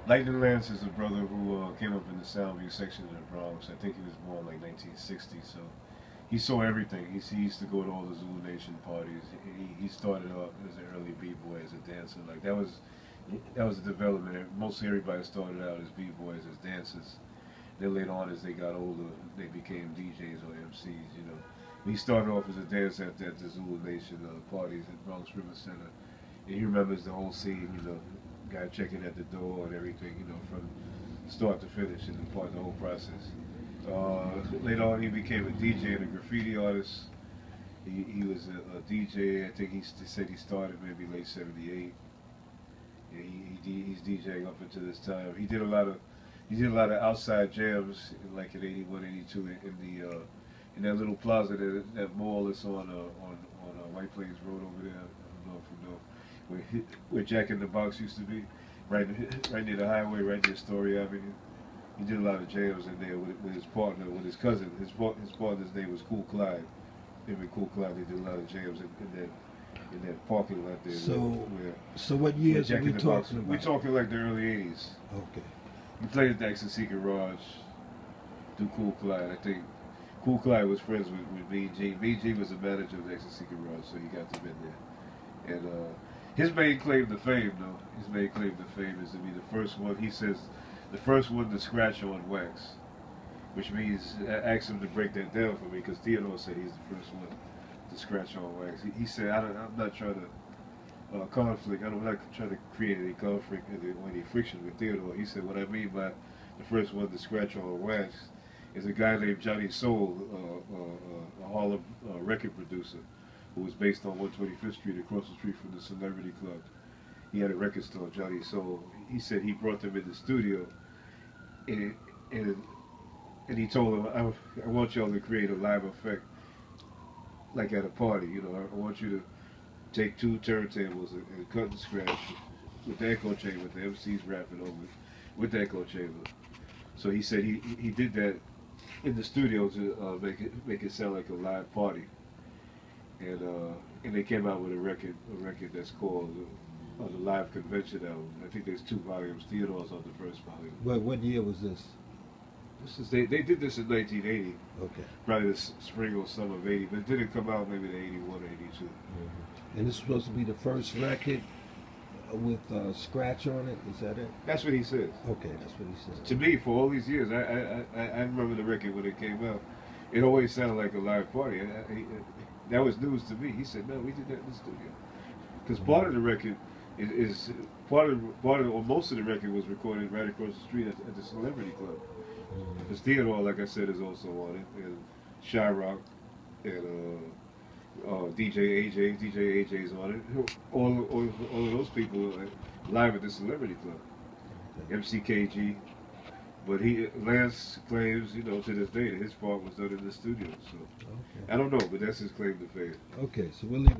Lightning Lance is a brother who came up in the Soundview section of the Bronx. I think he was born like 1960, so he saw everything. He used to go to all the Zulu Nation parties. He started off as an early b-boy, as a dancer. Like that was the development. Mostly everybody started out as b-boys, as dancers. Then later on, as they got older, they became DJs or MCs. You know, he started off as a dancer at the Zulu Nation parties at Bronx River Center. And he remembers the whole scene. You know, guy checking at the door and everything. You know, from start to finish and part of the whole process. Later on, he became a DJ and a graffiti artist. He was a DJ. I think he said he started maybe late '78. Yeah, he's DJing up until this time. He did a lot of outside jams, like in '81, '82, in the in that little plaza, that mall that's on White Plains Road over there. I don't know if you know where Jack in the Box used to be, right right near the highway, right near Story Avenue. He did a lot of jams in there with his partner, with his cousin. His partner's name was Cool Clyde. Him and Cool Clyde, they did a lot of jams in that parking lot there. So what Where years are Jack we in the Box. talking about? We're talking like the early '80s. Okay. He played at the Ecstasy Garage through Cool Clyde. I think Cool Clyde was friends with B.G. B.G. was the manager of the Ecstasy Garage, so he got them in there. And his main claim to fame, though, his main claim to fame is to be the first one. He says the first one to scratch on wax, which means I asked him to break that down for me because Theodore said he's the first one to scratch on wax. He said, I'm not trying to conflict. I'm not trying to create any conflict or any friction with Theodore. He said, what I mean by the first one to scratch on wax is a guy named Johnny Soul, a Harlem record producer who was based on 125th Street across the street from the Celebrity Club. He had a record store, Johnny Soul. He said he brought them in the studio and, and, and he told them, I want y'all to create a live effect like at a party. You know, I want you to take two turntables and cut and scratch with the echo chamber, the MC's rapping over it with the echo chamber. So he said he did that in the studio to make it sound like a live party, and they came out with a record that's called the Live Convention album. I think there's 2 volumes. Theodore's on the first volume. What year was this? They did this in 1980, Okay. probably the spring or summer of '80, but it didn't come out maybe in '81 or '82. Mm-hmm. And this is supposed to be the first record with scratch on it. Is that it? That's what he says. Okay, that's what he said. To me, for all these years, I remember the record when it came out. It always sounded like a live party. That was news to me. He said, "No, we did that in the studio." Because part of the record is part of or most of the record was recorded right across the street at the Celebrity Club. Because Theodore, like I said, is also on it, and Shyrock, and DJ AJ's on it. All of those people are live at the Celebrity Club. Okay. MCKG. But Lance claims, you know, to this day that his part was done in the studio. So Okay. I don't know, but that's his claim to fame. Okay, so we'll leave it.